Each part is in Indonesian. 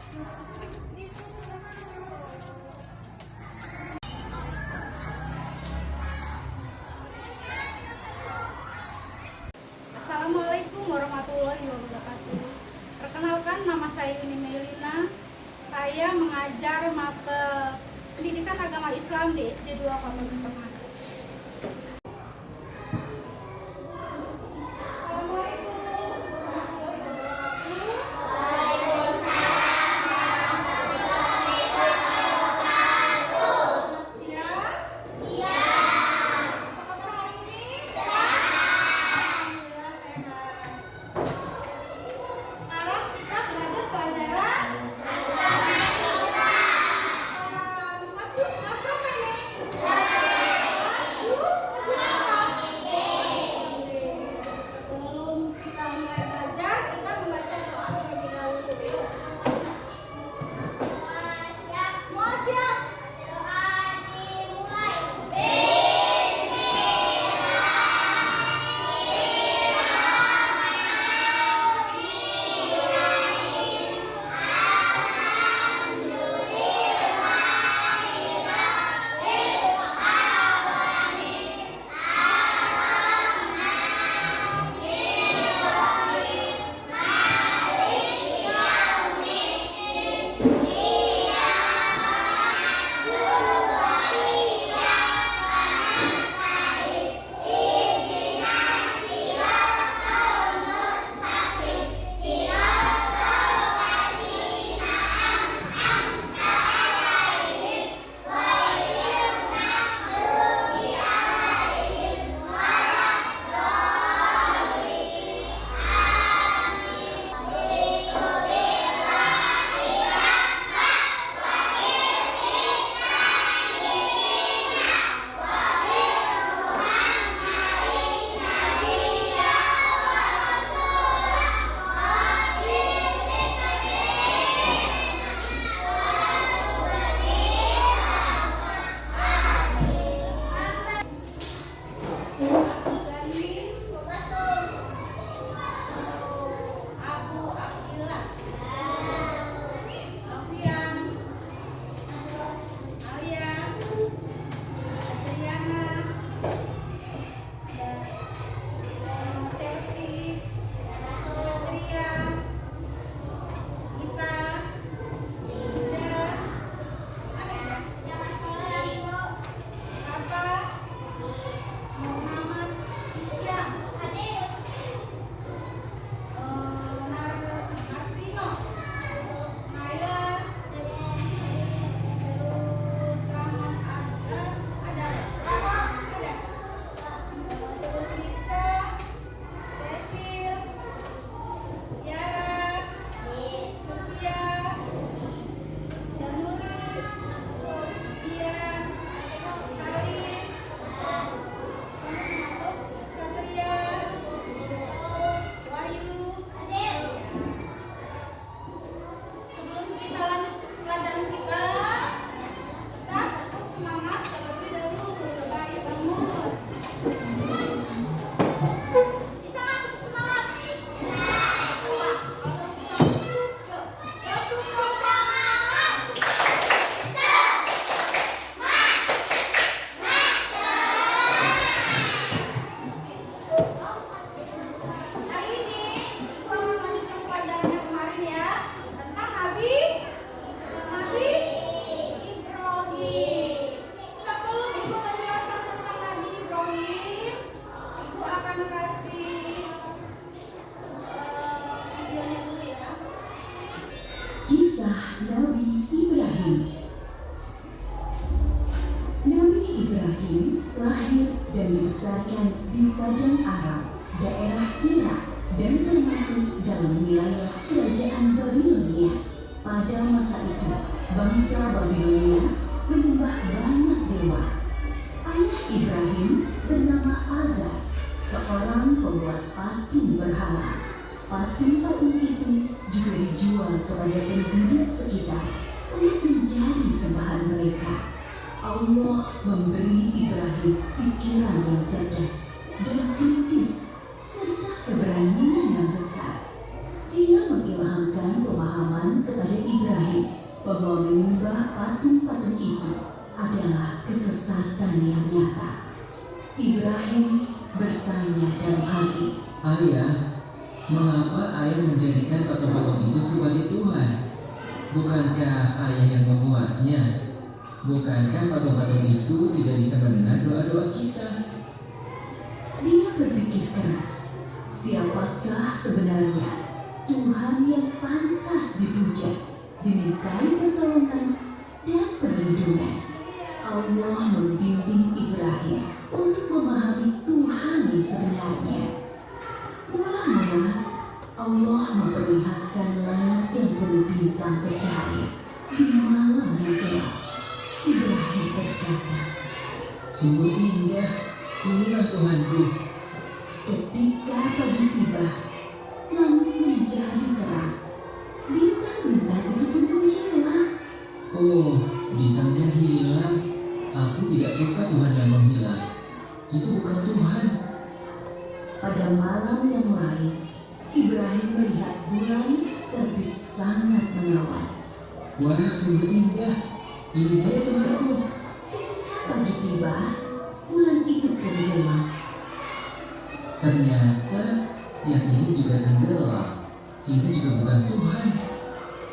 Assalamualaikum warahmatullahi wabarakatuh. Perkenalkan, nama saya Yuni Melina. Saya mengajar mata pendidikan agama Islam di SD 2 Kota Teman. Kisah Nabi Ibrahim. Nabi Ibrahim lahir dan dibesarkan di Padang Aram, daerah Irak, dan termasuk dalam wilayah kerajaan Babilonia. Pada masa itu, bangsa Babilonia menyembah banyak dewa. Ayah Ibrahim bernama Azar, seorang pembuat patung berhala. Patung-patung itu juga dijual kepada penduduk sekitar untuk menjadi sembahan mereka. Allah memberi Ibrahim pikiran yang cerdas dan kritis serta keberanian yang besar. Ia mengilhamkan pemahaman kepada Ibrahim bahwa menyembah patung-patung itu adalah kesesatan yang nyata. Ibrahim bertanya dalam hati, Ayah, mengapa ayah menjadikan patung-patung itu sebagai Tuhan? Bukankah ayah yang membuatnya? Bukankah patung-patung itu tidak bisa mendengar doa-doa kita? dia berpikir keras, siapakah sebenarnya Tuhan yang pantas dipuja, dimintai pertolongan dan perlindungan? Allah membimbing Ibrahim untuk memahami Tuhan yang sebenarnya. Mula-mula Allah memperlihatkan langit yang penuh bintang bercahaya di malam yang gelap. Ibrahim berkata, Sungguh indah, inilah Tuhanku. ketika pagi tiba, langit menjadi terang. Bintang-bintang itu pun menghilang. Oh, bintangnya hilang. Aku tidak suka Tuhan yang menghilang. Itu bukan Tuhan. Pada malam yang lain, Ibrahim melihat bulan terbit sangat menawan. Wah, sungguh indah. Ini dia Tuhanku. Ketika pagi tiba, bulan itu tenggelam. Ternyata yang ini juga tenggelam. Ini juga bukan Tuhan.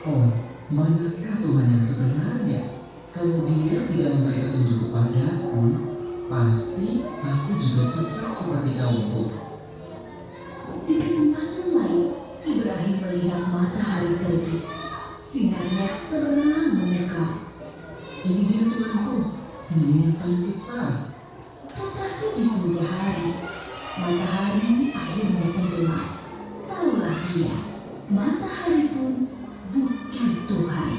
Oh, manakah Tuhan yang sebenarnya? Kalau dia tidak memberi petunjuk kepadaku, pasti aku juga sesat seperti kaumku. Di kesempatan lain, Ibrahim melihat matahari terbit. Sinarnya terang memukau. Ini dia Tuhanku, dia yang paling besar. Tetapi di senja hari, matahari akhirnya tenggelam. Taulah dia, matahari pun bukan Tuhan.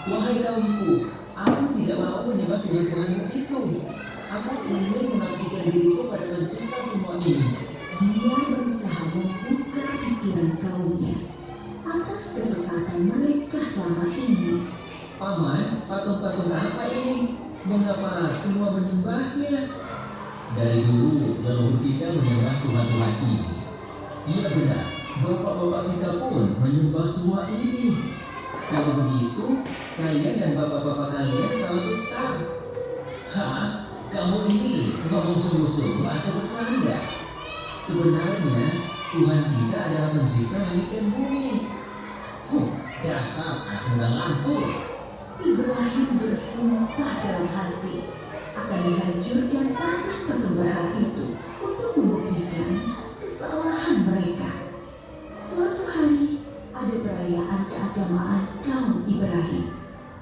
Wahai kaumku, aku tidak mau menyembah Tuhan-Tuhanmu itu. Aku ingin mengabdikan diriku pada pencipta semua ini. Dia berusaha membuka pikiran kaumnya atas kesesatan mereka selama ini. Paman, patung-patung apa ini? Mengapa semua menyembahnya? Dari dulu, leluhur kita menyembah Tuhan-Tuhan ini. Iya benar, bapak-bapak kita pun menyembah semua ini. Kalau begitu, kalian dan bapak-bapak kalian salah besar. Hah? Kamu ini ngomong sungguh-sungguh atau bercanda? Sebenarnya, Tuhan kita adalah pencipta langit dan bumi. Dasar anak muda lantur. Ibrahim bersumpah dalam hati akan menghancurkan patung-patung berhala itu untuk membuktikan kesalahan mereka. Suatu hari ada perayaan keagamaan kaum Ibrahim.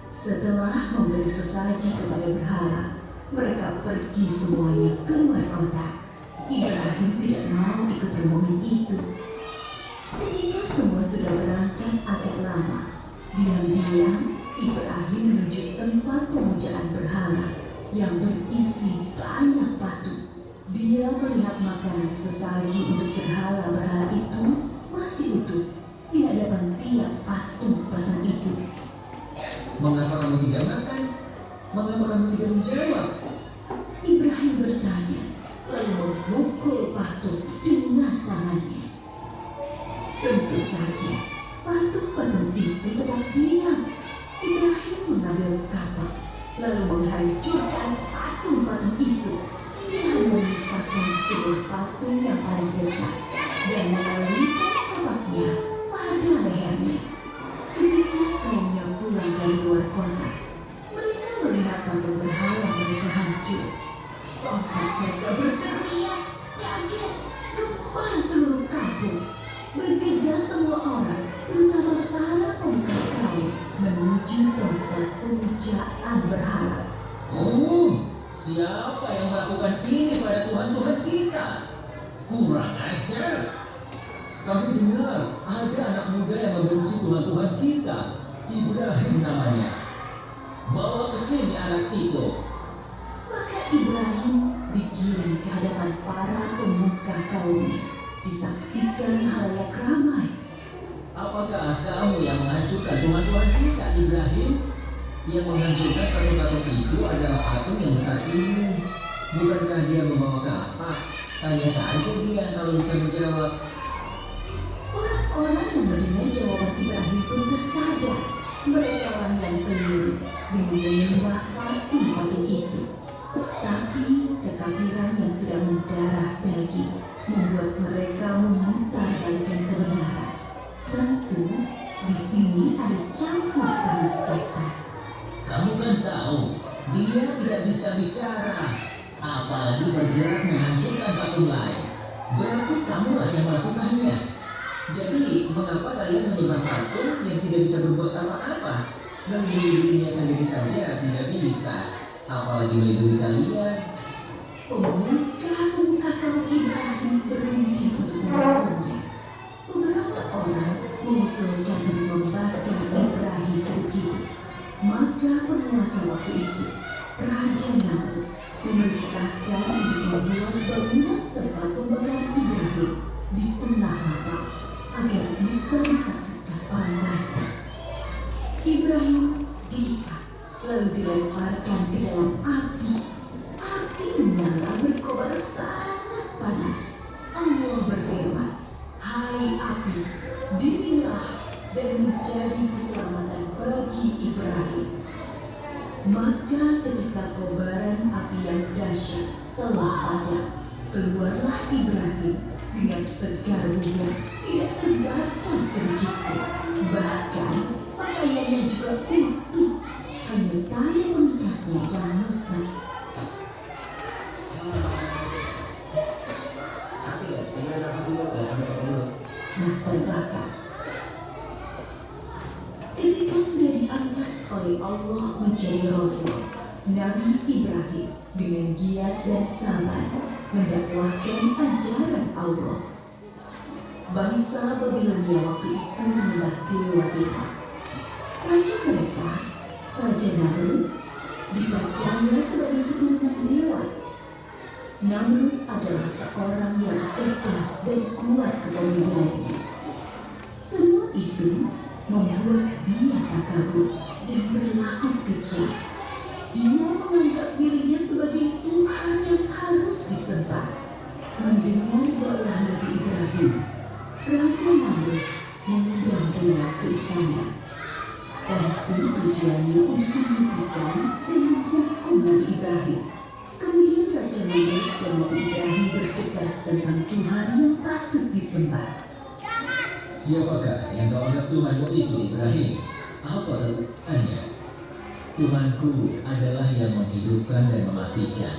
Setelah memberi sesaji kepada berhala, mereka pergi semuanya keluar kota. Ibrahim tidak mau ikut rombongan itu. Ketika semua sudah berangkat agak lama, diam-diam Ibrahim menuju tempat pemujaan berhala yang berisi banyak patung. Dia melihat makanan sesaji untuk berhala-berhala itu masih utuh di hadapan tiap patung-patung itu. Mengapa kamu tidak makan? Mengapa kamu tidak menjawab? Ibrahim bertanya, lalu memukul patung dengan tangannya. Tentu saja, patung-patung itu tetap diam. Ibrahim mengambil kapak, lalu menghancurkan patung-patung itu. Dia menyisakan sebuah patung yang paling besar dan mengalungkan kapaknya pada lehernya. Ketika kaumnya pulang dari luar kota, mereka melihat patung berhala mereka hancur. Sontak mereka berteriak, kaget, gempar seluruh kampung. Bergegas semua orang, terutama para pemuka kaum, menuju tempat pemujaan berhala. Oh, siapa yang melakukan ini pada Tuhan-Tuhan kita? Kurang ajar. Kami dengar ada anak muda yang membenci Tuhan-Tuhan kita. Ibrahim namanya. Bawa ke sini anak itu. Maka Ibrahim digiring ke hadapan para pemuka kaumnya, disaksikan halayak ramai. Apakah kamu yang menghancurkan Tuhan-Tuhan kita, Ibrahim? Yang menghancurkan patung-patung itu adalah patung yang besar ini. Bukankah dia membawa kapak? Tanya saja dia kalau bisa menjawab. Orang-orang Orang-orang yang mendengar jawaban Ibrahim pun tersadar mereka lah yang keliru dengan menyembah patung-patung itu. Tapi kekafiran yang sudah mendarah daging membuat mereka memutarbalikkan kebenaran. Tentu di sini ada campur tangan setan. Kamu kan tahu, dia tidak bisa bicara, apalagi bergerak menghancurkan patung lain. Berarti kamulah yang melakukannya. Jadi, mengapa kalian menyembah patung yang tidak bisa berbuat apa-apa? Melindunginya sendiri saja tidak bisa, apalagi melindungi kalian. Pemuka-pemuka kaum Ibrahim berunding untuk mendukungnya. Beberapa orang mengusulkan untuk membakar Ibrahim hidup-hidup. Maka penguasa waktu itu, Raja Namrud, memerintahkan untuk membuat bangunan tempat pembakaran Ibrahim di tengah lapang agar bisa disaksikan orang banyak. Ibrahim diikat lalu dilemparkan ke dalam api. Api menyala berkobar sangat panas. Allah berfirman, "Hai api, dinginlah dan menjadi keselamatan bagi Ibrahim." Maka ketika kobaran api yang dahsyat telah padam, keluarlah Ibrahim dengan segar bugar, tidak terbakar sedikitpun. Bahkan pakaiannya juga utuh, hanya tali pengikatnya yang musnah. Nah, terbakar. Ketika sudah diangkat oleh Allah menjadi Rasul, Nabi Ibrahim dengan giat dan sabar mendakwahkan ajaran Allah. Bangsa Babilonia waktu itu menyembah dewa-dewa. Raja mereka, Raja Namrud, dipercaya sebagai keturunan dewa. Namrud adalah seorang yang cerdas dan kuat kepemimpinan. Semua itu membuat dia takabur dan berlaku kejam. Dia menganggap dirinya sebagai Tuhan yang harus disembah. Mendengar dakwah Nabi Ibrahim, Raja Namrud mengundang beliau ke istana. Tentu tujuannya untuk menghentikan dan menghukum Nabi Ibrahim. Kemudian Raja Namrud dan Nabi Ibrahim berdebat tentang Tuhan yang patut disembah. Siapakah yang kau anggap Tuhanmu itu, Ibrahim? Apa kedudukannya? Tuhanku adalah yang menghidupkan dan mematikan.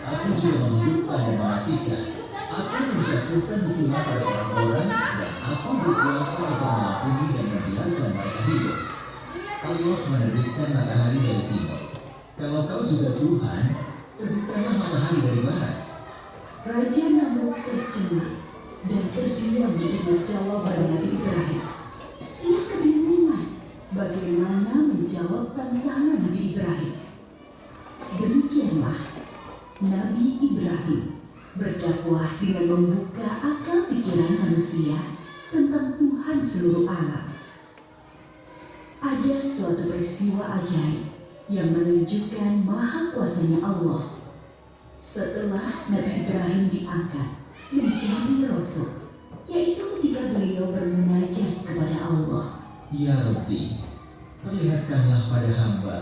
Aku juga menghidupkan dan mematikan. Aku menjatuhkan hukuman pada orang-orang dan aku berkuasa untuk mengampuni dan membiarkan mereka hidup. Allah menerbitkan matahari dari timur. Kalau kau juga Tuhan, terbitkanlah matahari dari barat. Raja Namrud tercengang dan terdiam mendengar jawaban Nabi Ibrahim. Dia kebingungan bagaimana menjawab tantangan Nabi Ibrahim. Demikianlah Nabi Ibrahim berdakwah dengan membuka akal pikiran manusia tentang Tuhan seluruh alam. Ada suatu peristiwa ajaib yang menunjukkan maha kuasanya Allah. Setelah Nabi Ibrahim diangkat menjadi Rasul, yaitu ketika beliau bermunajat kepada Allah. Ya Rabbi, perlihatkanlah pada hamba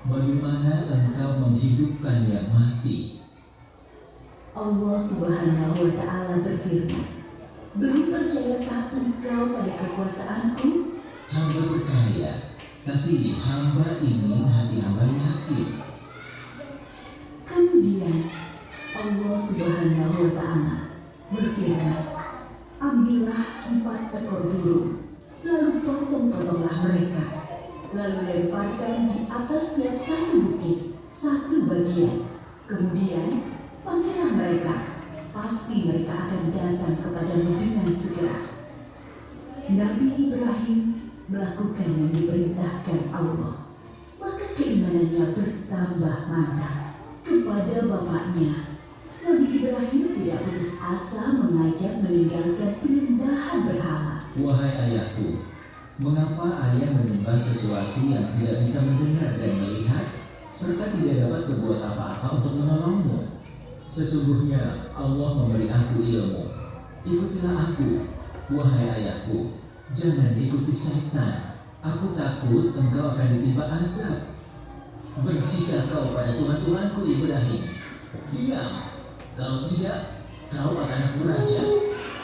bagaimana engkau menghidupkan yang mati. Allah Subhanahu wa Ta'ala berfirman, "Belum percayakah engkau pada kekuasaanku?" Hamba percaya, tapi hamba ingin hati hamba yakin. Kemudian Allah Subhanahu wa Ta'ala berfirman, "Ambillah 4 ekor burung, lalu potong-potonglah mereka, lalu lemparkan di atas tiap satu bukit satu bagian. Kemudian panggillah mereka, pasti mereka akan datang kepadamu dengan segera." Nabi Ibrahim melakukan yang diperintahkan Allah, maka keimanannya bertambah mantap. Kepada bapaknya, Nabi Ibrahim tidak putus asa mengajak meninggalkan penyembahan berhala. Wahai ayahku, mengapa ayah menyembah sesuatu yang tidak bisa mendengar dan melihat, serta tidak dapat berbuat apa-apa untuk menolongmu? Sesungguhnya Allah memberi aku ilmu. Ikutilah aku, wahai ayahku, Jangan ikuti setan. Aku takut engkau akan ditimpa azab. Bencikah kau pada Tuhan-Tuhanku Ibrahim? Diam. Kalau tidak, kau akan aku raja.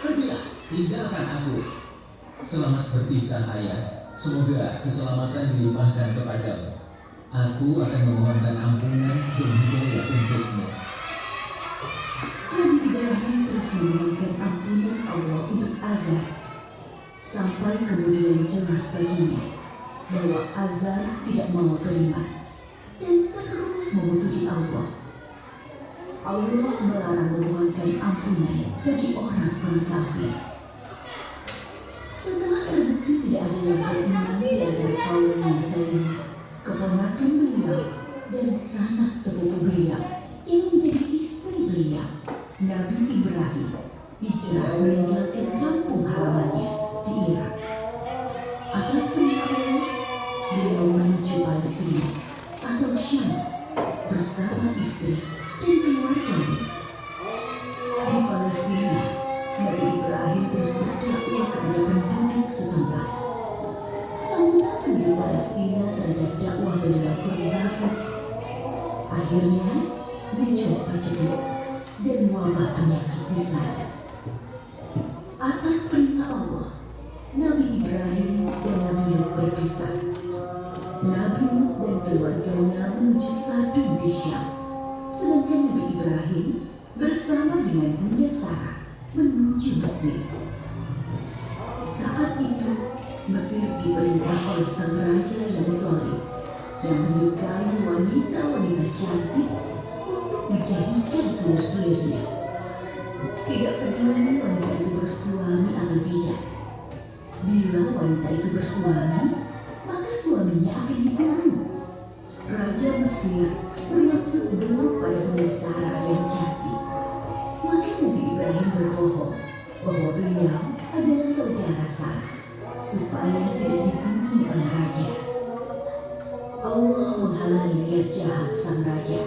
Pergilah, tinggalkan aku. Selamat berpisah, ayah. Semoga keselamatan dilimpahkan kepadamu. Aku akan memohonkan ampunan dan hidayah untukmu. Nabi Ibrahim terus memohonkan ampunan Allah untuk Azar, sampai kemudian jelas baginya bahwa Azar tidak mau terima dan terus memusuhi Allah. Allah melarang memohonkan ampunan bagi orang-orang kafir. Setelah terbukti tidak ada yang beriman di antara kaumnya Salim, keponakan beliau dan sanak sepupu beliau yang menjadi istri beliau, Nabi Ibrahim, hijrah meninggalkan kampung halamannya di Irak. Atas perintah Allah, beliau menuju Palestina atau Syam bersama istri dan keluarganya. Di Palestina, Nabi Ibrahim terus berdakwah kepada penduduk setempat. Sambutan penduduk Palestina terhadap dakwah beliau kurang bagus. Akhirnya muncul paceklik dan wabah penyakit di sana. Atas perintah Allah, Nabi Ibrahim dan Nabi Lut berpisah. Nabi Lut dan keluarganya menuju Sadum di Syam, sedangkan Nabi Ibrahim bersama dengan Bunda Sarah menuju Mesir. Saat itu, Mesir diperintah oleh sang raja yang zalim, yang menyukai wanita-wanita cantik untuk dijadikan selir-selirnya. Tidak peduli wanita itu bersuami atau tidak. Bila wanita itu bersuami, maka suaminya akan dibunuh. Raja Mesir bermaksud buruk pada Bunda Sarah yang cantik. Maka Nabi Ibrahim berbohong bahwa beliau adalah saudara Sarah, supaya tidak dibunuh oleh raja. Allah menghalangi niat jahat sang raja.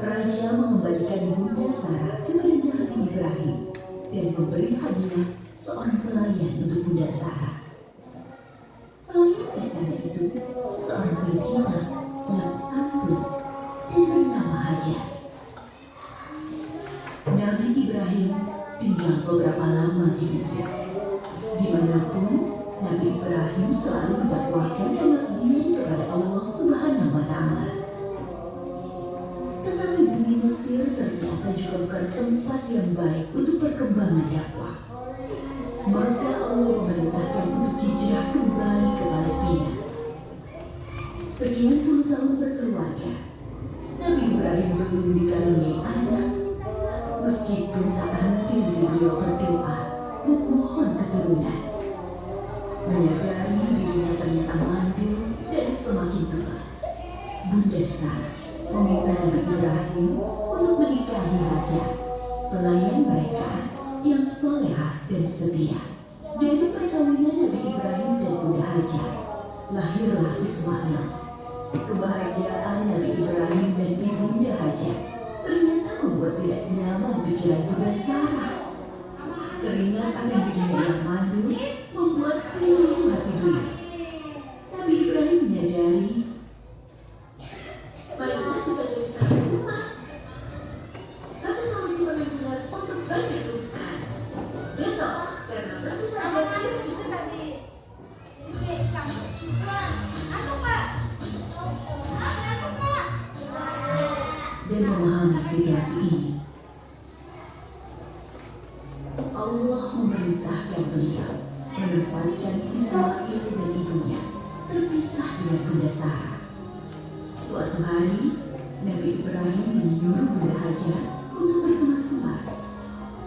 Raja mengembalikan Bunda Sarah kepada Nabi Ibrahim dan memberi hadiah seorang pelayan untuk Bunda Sarah. Pelayan istana itu seorang kulit hitam yang santun dan bernama Hajar. Nabi Ibrahim tinggal beberapa lama di Mesir. Dimanapun, Nabi Ibrahim selalu mendakwahkan pengabdian kepada Allah Subhanahu wa Ta'ala. Tetapi bumi Mesir ternyata juga bukan tempat yang baik untuk perkembangan dakwah. Maka Allah memerintahkan untuk hijrah kembali ke Palestina. Sekian puluh tahun berkeluarga, Nabi Ibrahim belum dikaruniai anak, meskipun tak henti beliau berdoa memohon keturunan. Menyadari dirinya ternyata mandul dan semakin tua, Bunda Sarah meminta Nabi Ibrahim untuk menikahi Hajar, pelayan mereka yang solehah dan setia. Dari perkawinan Nabi Ibrahim dan Bunda Hajar, lahirlah Ismail. Kebahagiaan Nabi Ibrahim dan Ibunda Hajar ternyata membuat tidak nyaman pikiran Bunda Sarah. Teringat akan dirinya yang mandul membuat pilu hati beliau. Nabi Ibrahim menyadari baiknya bisa jadi satu rumah, satu sama si penampilan untuk banyak Tuhan. Gitu, karena bersih saja tidak cukup. Dan memahami situasi ini, Allah memerintahkan beliau menempatkan Ismail dan ibunya terpisah dengan Bunda Sarah. Suatu hari, Nabi Ibrahim menyuruh Bunda Hajar untuk berkemas-kemas.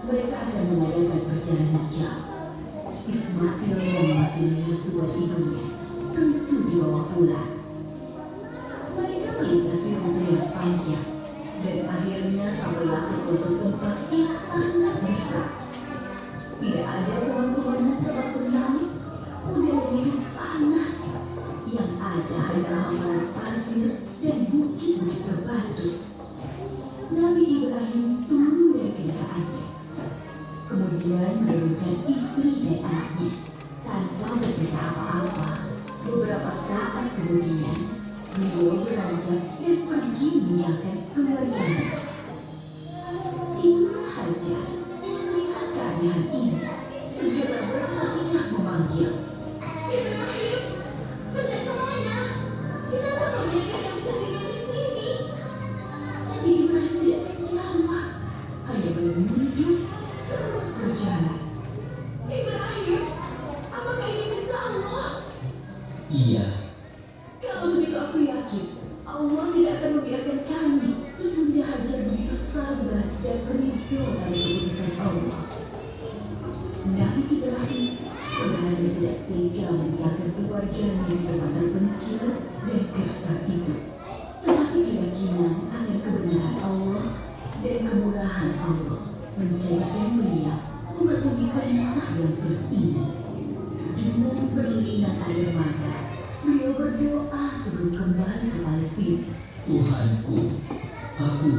Mereka akan mengadakan perjalanan jauh. Ismail yang masih menyusu ibunya tentu dibawa pulang. Mereka melintasi rute yang panjang dan akhirnya sampailah ke suatu tempat yang sangat gersang. Tidak ada pohon-pohonan tempat bernaung, udaranya panas. Yang ada hanyalah hamparan pasir dan bukit-bukit berbatu. Nabi Ibrahim turun dari kendaraannya, kemudian menurunkan istri dan anaknya tanpa saat kemudian, beliau beranjak dan pergi meninggalkan keluarganya. Ibu Hajar yang melihat keanehan ini segera berteriak memanggil, "Ibrahim, hendak kemana? Kenapa kau biarkan kami sendirian di sini?" Tapi Ibrahim tidak menjawab, hanya menunduk terus berjalan. "Ibrahim, apakah ini perintah Allah?" Iya, "Kalau begitu aku yakin Allah tidak akan membiarkan kami." Ibunda Hajar begitu sabar dan ridho pada keputusan Allah. Nabi Ibrahim sebenarnya tidak tega meninggalkan keluarganya di tempat terpencil dan gersang itu. Tetapi keyakinan akan kebenaran Allah dan kemurahan Allah menjadikan beliau mematuhi perintah yang sulit ini. Dengan berlinang air mata, beliau berdoa sebelum kembali ke Palestina. Tuhanku, aku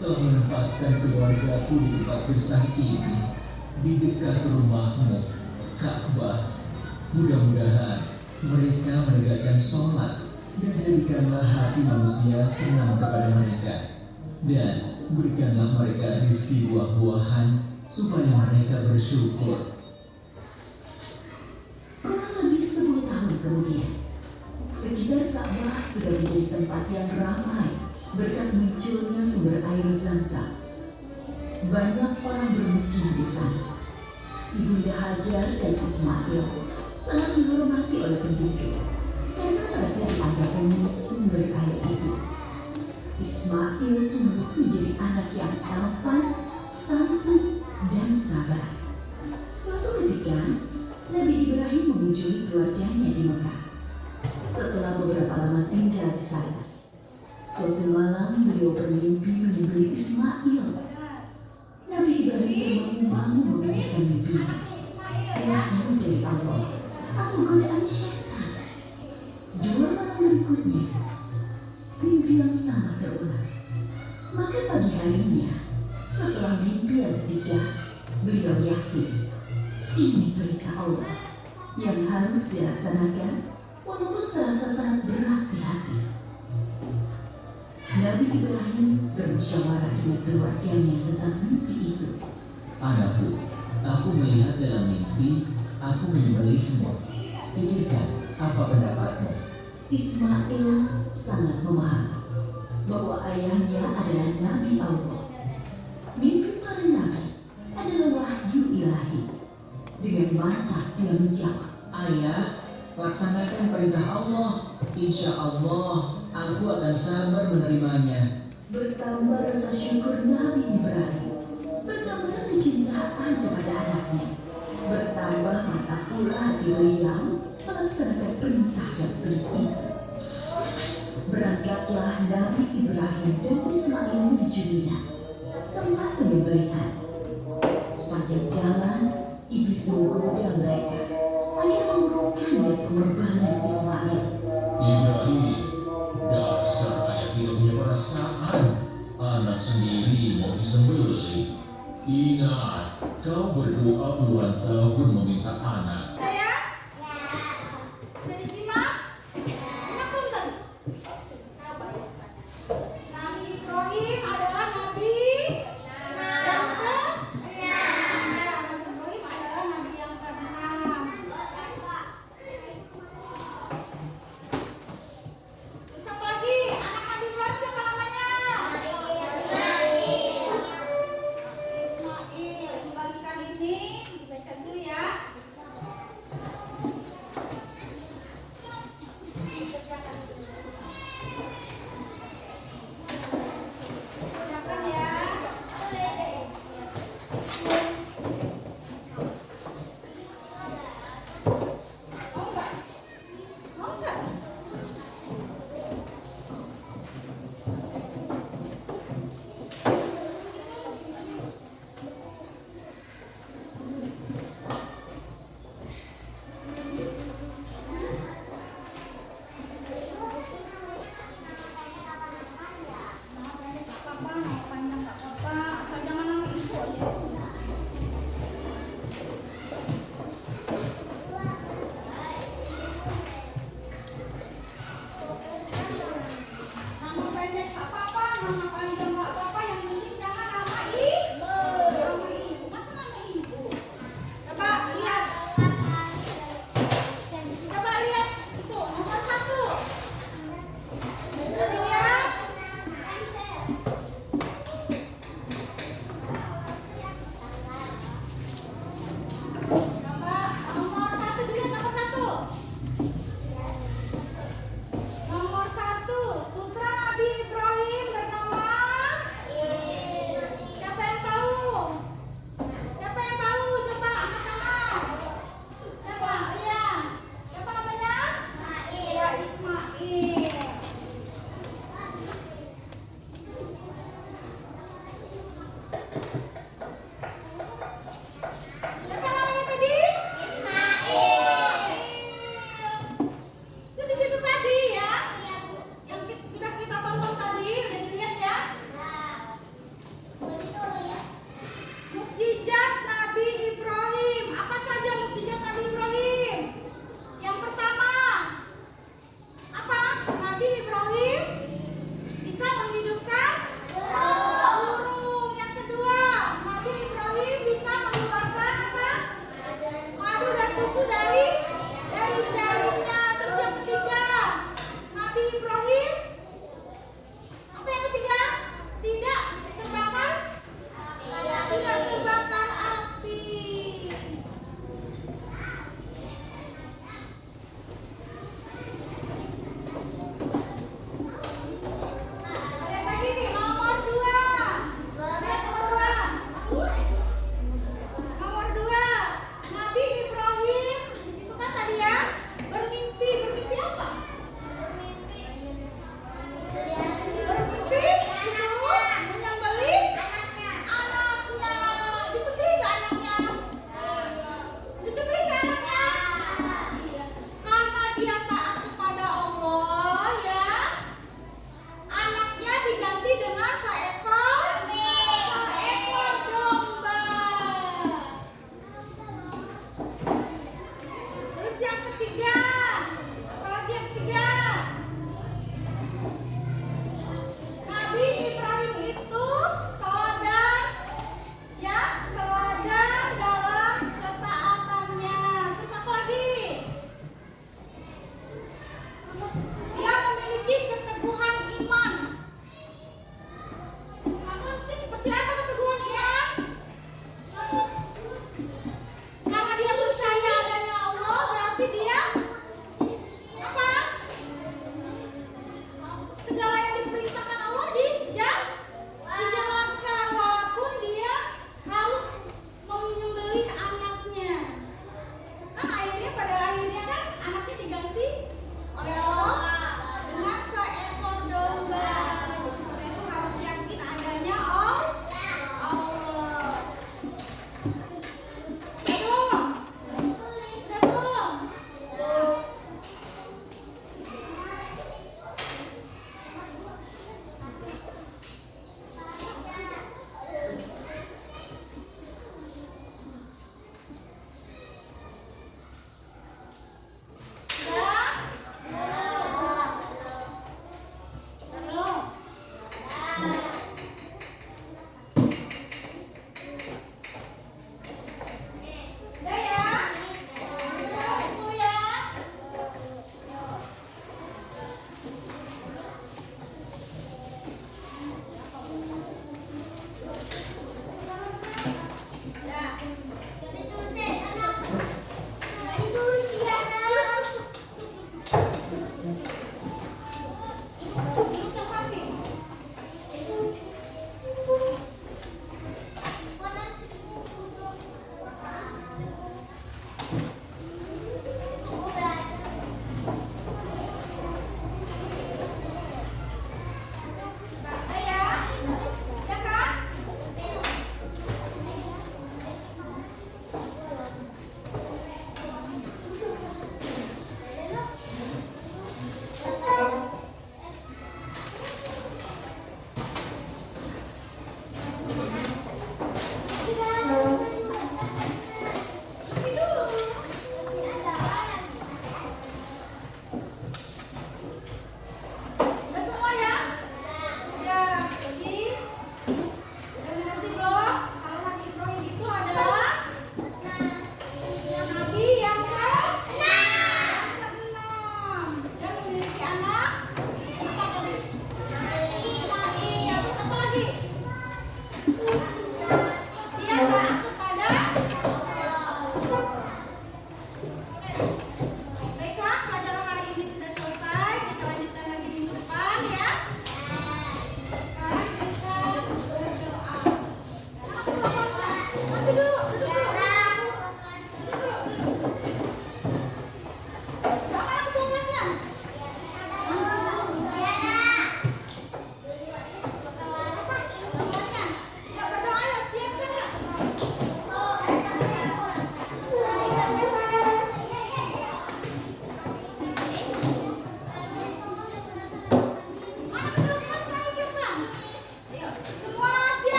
telah menempatkan keluargaku di tempat gersang ini, di dekat rumahmu, Ka'bah. Mudah-mudahan mereka menegakkan sholat dan jadikanlah hati manusia senang kepada mereka. Dan berikanlah mereka rezeki buah-buahan supaya mereka bersyukur. Kurang lebih 10 tahun kemudian, sekitar Ka'bah sudah menjadi tempat yang ramai berkat munculnya sumber air Zamzam. Banyak orang bermukim di sana. Ibunda Hajar dan Ismail sangat dihormati oleh penduduk karena mereka dianggap pemilik sumber air itu. Ismail tumbuh menjadi anak yang tampan, santun, dan sabar. Suatu ketika, Nabi Ibrahim mengunjungi keluarganya di Mekah. Setelah beberapa lama tinggal di sana, suatu malam beliau bermimpi menyembelih Ismail. Nabi Ibrahim termangu-mangu memikirkan mimpinya. Wahyu dari Allah atau godaan syaitan? 2 malam berikutnya, mimpi yang sama terulang. Maka pagi harinya, setelah mimpi yang ketiga, beliau yakin ini perintah Allah yang harus dilaksanakan walaupun terasa sangat berat di hati. Nabi Ibrahim bermusyawarah dengan keluarganya tentang mimpi itu. Anakku, aku melihat dalam mimpi, aku menyembelihmu. Pikirkan apa pendapatmu? Ismail sangat memahami bahwa ayahnya adalah Nabi Allah. Mimpi para nabi adalah wahyu ilahi. Dengan mantap dia menjawab, Ayah, laksanakan perintah Allah. Insya Allah, aku akan sabar menerimanya. Bertambah rasa syukur Nabi Ibrahim, bertambah kecintaan kepada anaknya, bertambah mantap pula hati beliau melaksanakan perintah yang sulit itu. Berangkatlah Nabi Ibrahim dan Ismail menuju Mina, tempat penyembelihan. Sepanjang jalan, iblis menggoda mereka agar mengurungkan niat pengorbanan.